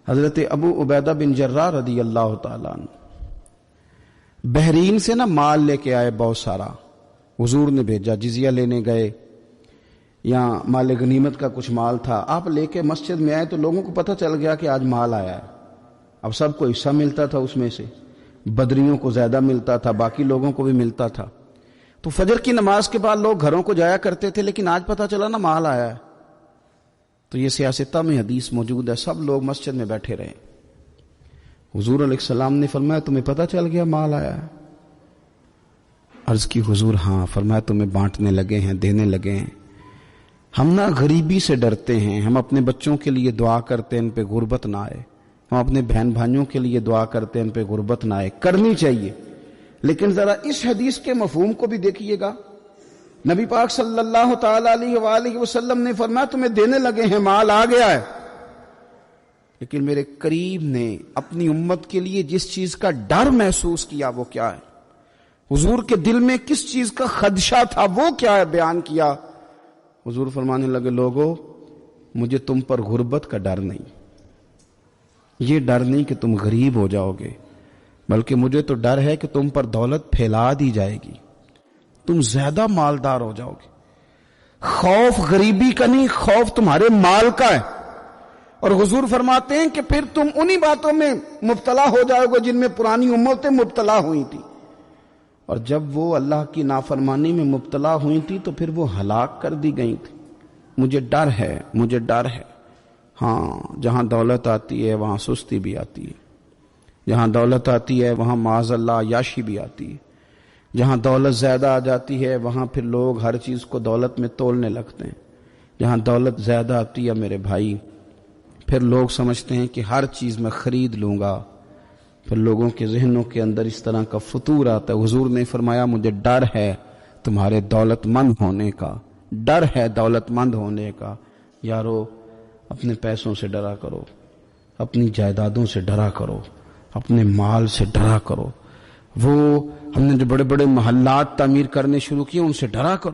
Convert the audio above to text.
حضرت ابو عبیدہ بن جراح رضی اللہ تعالیٰ عنہ بحرین سے نا مال لے کے آئے بہت سارا، حضور نے بھیجا، جزیہ لینے گئے یا مال غنیمت کا کچھ مال تھا، آپ لے کے مسجد میں آئے تو لوگوں کو پتہ چل گیا کہ آج مال آیا ہے۔ اب سب کو حصہ ملتا تھا، اس میں سے بدریوں کو زیادہ ملتا تھا، باقی لوگوں کو بھی ملتا تھا۔ تو فجر کی نماز کے بعد لوگ گھروں کو جایا کرتے تھے، لیکن آج پتہ چلا نا مال آیا ہے، تو یہ سیاستہ میں حدیث موجود ہے، سب لوگ مسجد میں بیٹھے رہے۔ حضور علیہ السلام نے فرمایا تمہیں پتہ چل گیا مال آیا ہے؟ عرض کی حضور ہاں۔ فرمایا تمہیں بانٹنے لگے ہیں، دینے لگے ہیں۔ ہم نا غریبی سے ڈرتے ہیں، ہم اپنے بچوں کے لیے دعا کرتے ہیں ان پہ غربت نہ آئے، ہم اپنے بہن بھائیوں کے لیے دعا کرتے ہیں ان پہ غربت نہ آئے، کرنی چاہیے۔ لیکن ذرا اس حدیث کے مفہوم کو بھی دیکھیے گا، نبی پاک صلی اللہ تعالی علیہ وآلہ وسلم نے فرمایا تمہیں دینے لگے ہیں، مال آ گیا ہے، لیکن میرے قریب نے اپنی امت کے لیے جس چیز کا ڈر محسوس کیا وہ کیا ہے، حضور کے دل میں کس چیز کا خدشہ تھا وہ کیا ہے، بیان کیا۔ حضور فرمانے لگے لوگو مجھے تم پر غربت کا ڈر نہیں، یہ ڈر نہیں کہ تم غریب ہو جاؤ گے، بلکہ مجھے تو ڈر ہے کہ تم پر دولت پھیلا دی جائے گی، تم زیادہ مالدار ہو جاؤ گے۔ خوف غریبی کا نہیں، خوف تمہارے مال کا ہے۔ اور حضور فرماتے ہیں کہ پھر تم انہی باتوں میں مبتلا ہو جاؤ گے جن میں پرانی امتیں مبتلا ہوئی تھی، اور جب وہ اللہ کی نافرمانی میں مبتلا ہوئی تھی تو پھر وہ ہلاک کر دی گئی تھی۔ مجھے ڈر ہے، مجھے ڈر ہے۔ ہاں، جہاں دولت آتی ہے وہاں سستی بھی آتی ہے، جہاں دولت آتی ہے وہاں معاذ اللہ عیاشی بھی آتی ہے، جہاں دولت زیادہ آ جاتی ہے وہاں پھر لوگ ہر چیز کو دولت میں تولنے لگتے ہیں۔ جہاں دولت زیادہ آتی ہے میرے بھائی، پھر لوگ سمجھتے ہیں کہ ہر چیز میں خرید لوں گا، پھر لوگوں کے ذہنوں کے اندر اس طرح کا فطور آتا ہے۔ حضور نے فرمایا مجھے ڈر ہے تمہارے دولت مند ہونے کا، ڈر ہے دولت مند ہونے کا۔ یارو اپنے پیسوں سے ڈرا کرو، اپنی جائیدادوں سے ڈرا کرو، اپنے مال سے ڈرا کرو، وہ ہم نے جو بڑے بڑے محلات تعمیر کرنے شروع کیے ان سے ڈرا کرو۔